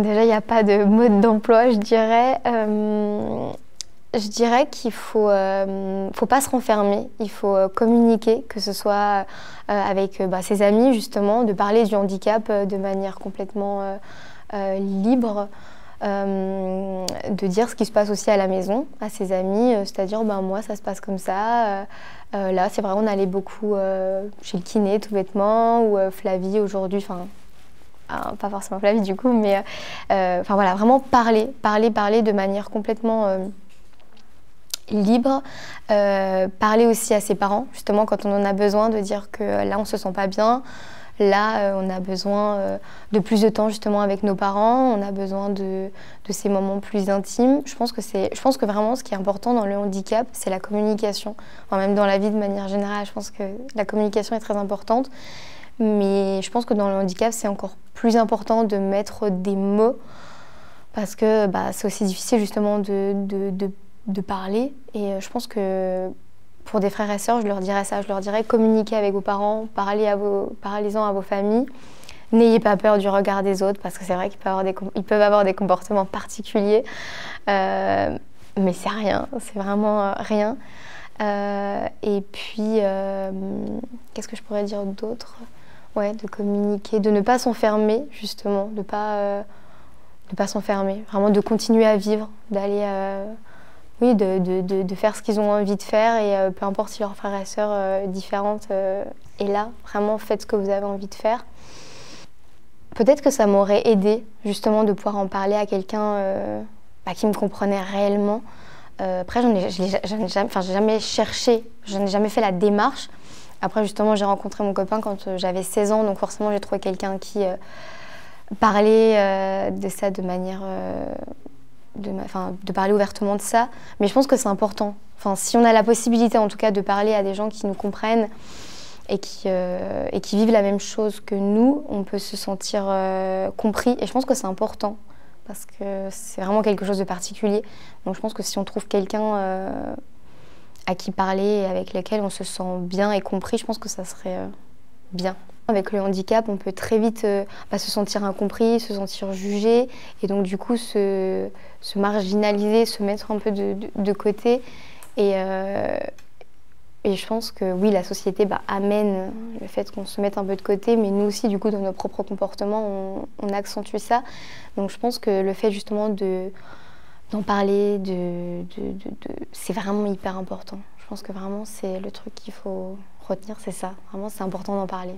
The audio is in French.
déjà, il n'y a pas de mode d'emploi, je dirais. Je dirais qu'il faut pas se renfermer, il faut communiquer, que ce soit avec ses amis, justement, de parler du handicap de manière complètement libre, de dire ce qui se passe aussi à la maison, à ses amis, c'est-à-dire, moi, ça se passe comme ça. Là, c'est vrai, on allait beaucoup chez le kiné, tout bêtement, ou Flavie, aujourd'hui, enfin... pas forcément Flavie du coup, mais voilà, vraiment parler de manière complètement libre, parler aussi à ses parents, justement quand on en a besoin, de dire que là on se sent pas bien, là on a besoin de plus de temps justement avec nos parents, on a besoin de ces moments plus intimes. Je pense que vraiment ce qui est important dans le handicap, c'est la communication. Enfin, même dans la vie de manière générale, je pense que la communication est très importante. Mais je pense que dans le handicap, c'est encore plus important de mettre des mots parce que c'est aussi difficile justement de parler. Et je pense que pour des frères et sœurs, je leur dirais ça. Je leur dirais communiquez avec vos parents, parlez-en à vos familles. N'ayez pas peur du regard des autres parce que c'est vrai qu'ils peuvent avoir des comportements particuliers. Mais c'est rien, c'est vraiment rien. Et puis, qu'est-ce que je pourrais dire d'autre ? Ouais, de communiquer, de ne pas s'enfermer, justement, de pas s'enfermer, vraiment de continuer à vivre, d'aller, de faire ce qu'ils ont envie de faire et peu importe si leurs frères et sœurs différentes est là, vraiment faites ce que vous avez envie de faire. Peut-être que ça m'aurait aidé, justement, de pouvoir en parler à quelqu'un qui me comprenait réellement. Après, j'ai jamais cherché, je n'ai jamais fait la démarche. Après, justement, j'ai rencontré mon copain quand j'avais 16 ans, donc forcément, j'ai trouvé quelqu'un qui parlait de ça de manière... de parler ouvertement de ça. Mais je pense que c'est important. Enfin, si on a la possibilité, en tout cas, de parler à des gens qui nous comprennent et qui vivent la même chose que nous, on peut se sentir compris. Et je pense que c'est important, parce que c'est vraiment quelque chose de particulier. Donc je pense que si on trouve quelqu'un... à qui parler et avec lequel on se sent bien et compris, je pense que ça serait bien. Avec le handicap, on peut très vite se sentir incompris, se sentir jugé et donc du coup se marginaliser, se mettre un peu de côté. Et je pense que oui, la société amène le fait qu'on se mette un peu de côté, mais nous aussi, du coup, dans nos propres comportements, on accentue ça. Donc je pense que le fait justement d'en parler, c'est vraiment hyper important. Je pense que vraiment, c'est le truc qu'il faut retenir, c'est ça. Vraiment, c'est important d'en parler.